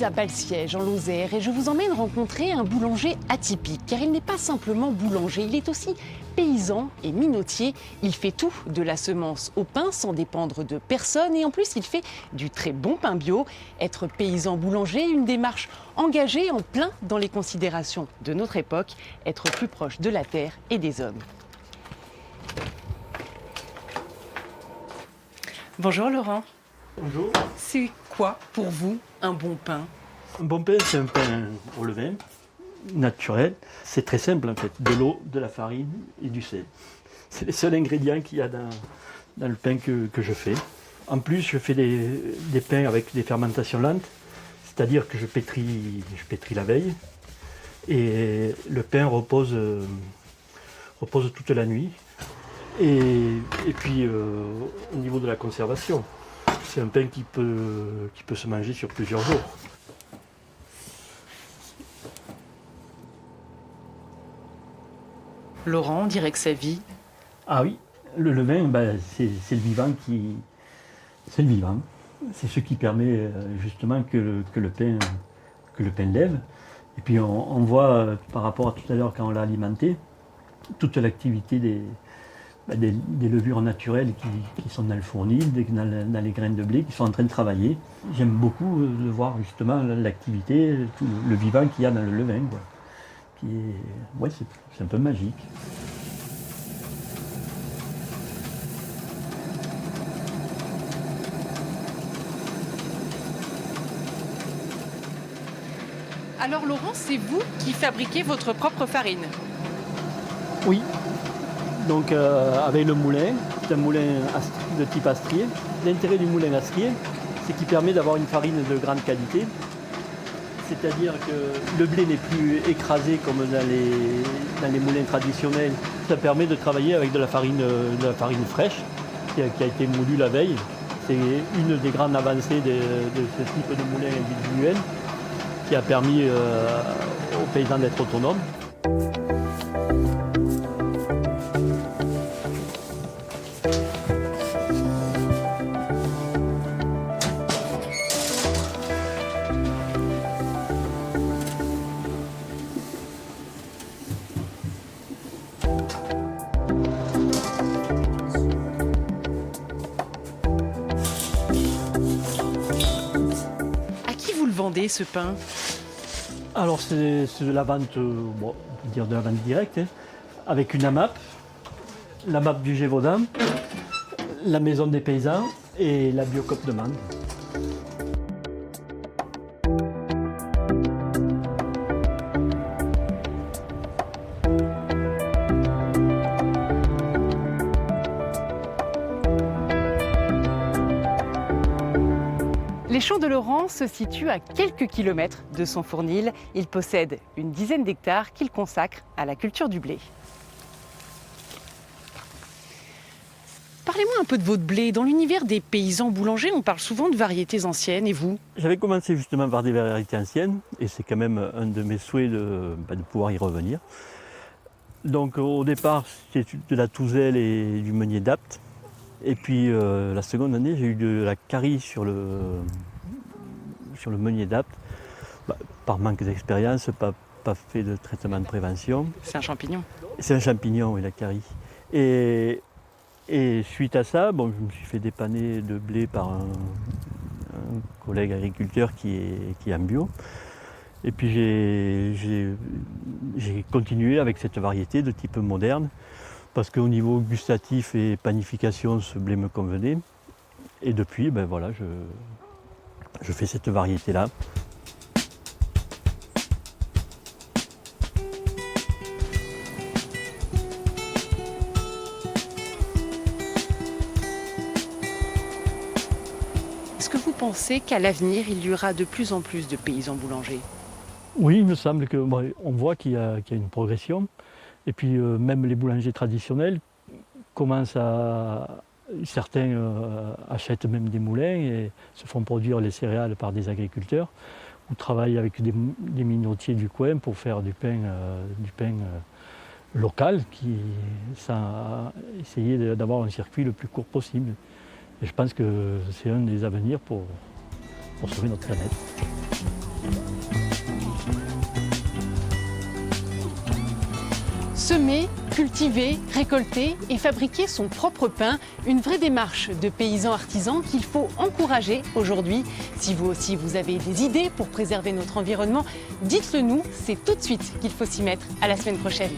suis à Balsièges, en Lozère, et je vous emmène rencontrer un boulanger atypique, car il n'est pas simplement boulanger, il est aussi paysan et minotier. Il fait tout, de la semence au pain, sans dépendre de personne, et en plus il fait du très bon pain bio. Être paysan boulanger, une démarche engagée en plein dans les considérations de notre époque, être plus proche de la terre et des hommes. Bonjour Laurent. Bonjour. C'est quoi pour vous un bon pain? Un bon pain, c'est un pain au levain, naturel. C'est très simple en fait, de l'eau, de la farine et du sel. C'est les seuls ingrédients qu'il y a dans le pain que je fais. En plus, je fais des pains avec des fermentations lentes, c'est-à-dire que je pétris la veille et le pain repose toute la nuit. Et puis au niveau de la conservation, c'est un pain qui peut se manger sur plusieurs jours. Laurent, on dirait que sa vie. Ah oui, le levain, c'est le vivant qui. C'est le vivant. C'est ce qui permet justement que le pain lève. Et puis on voit par rapport à tout à l'heure quand on l'a alimenté, toute l'activité des levures naturelles qui sont dans le fournil, dans les graines de blé, qui sont en train de travailler. J'aime beaucoup de voir justement l'activité, tout le vivant qu'il y a dans le levain, quoi. C'est un peu magique. Alors Laurent, c'est vous qui fabriquez votre propre farine? Oui. Donc avec le moulin, c'est un moulin de type astrier. L'intérêt du moulin astrier, c'est qu'il permet d'avoir une farine de grande qualité. C'est-à-dire que le blé n'est plus écrasé comme dans les moulins traditionnels. Ça permet de travailler avec de la farine fraîche qui a été moulue la veille. C'est une des grandes avancées de ce type de moulin individuel qui a permis aux paysans d'être autonomes. À qui vous le vendez ce pain? Alors c'est de la vente, on peut dire de la vente directe, hein, avec une AMAP, l'AMAP du Gévaudan, la Maison des Paysans et la Biocoop de Mende. Les champs de Laurent se situent à quelques kilomètres de son fournil. Il possède une dizaine d'hectares qu'il consacre à la culture du blé. Parlez-moi un peu de votre blé. Dans l'univers des paysans boulangers, on parle souvent de variétés anciennes. Et vous? J'avais commencé justement par des variétés anciennes et c'est quand même un de mes souhaits de pouvoir y revenir. Donc au départ, c'était de la Touzelle et du Meunier d'Apt. Et puis la seconde année, j'ai eu de la carie sur le Meunier d'Apt. Par manque d'expérience, pas fait de traitement de prévention. C'est un champignon. C'est un champignon, oui, la carie. Et suite à ça, je me suis fait dépanner de blé par un collègue agriculteur qui est en bio. Et puis j'ai continué avec cette variété de type moderne, parce qu'au niveau gustatif et panification, ce blé me convenait. Et depuis, je fais cette variété-là. Est-ce que vous pensez qu'à l'avenir, il y aura de plus en plus de paysans boulangers? Oui, il me semble on voit qu'il y a une progression. Et puis même les boulangers traditionnels certains achètent même des moulins et se font produire les céréales par des agriculteurs ou travaillent avec des minotiers du coin pour faire du pain local, sans essayer d'avoir un circuit le plus court possible. Et je pense que c'est un des avenirs pour sauver notre planète. Semer, cultiver, récolter et fabriquer son propre pain, une vraie démarche de paysans artisans qu'il faut encourager aujourd'hui. Si vous aussi vous avez des idées pour préserver notre environnement, dites-le nous, c'est tout de suite qu'il faut s'y mettre. À la semaine prochaine.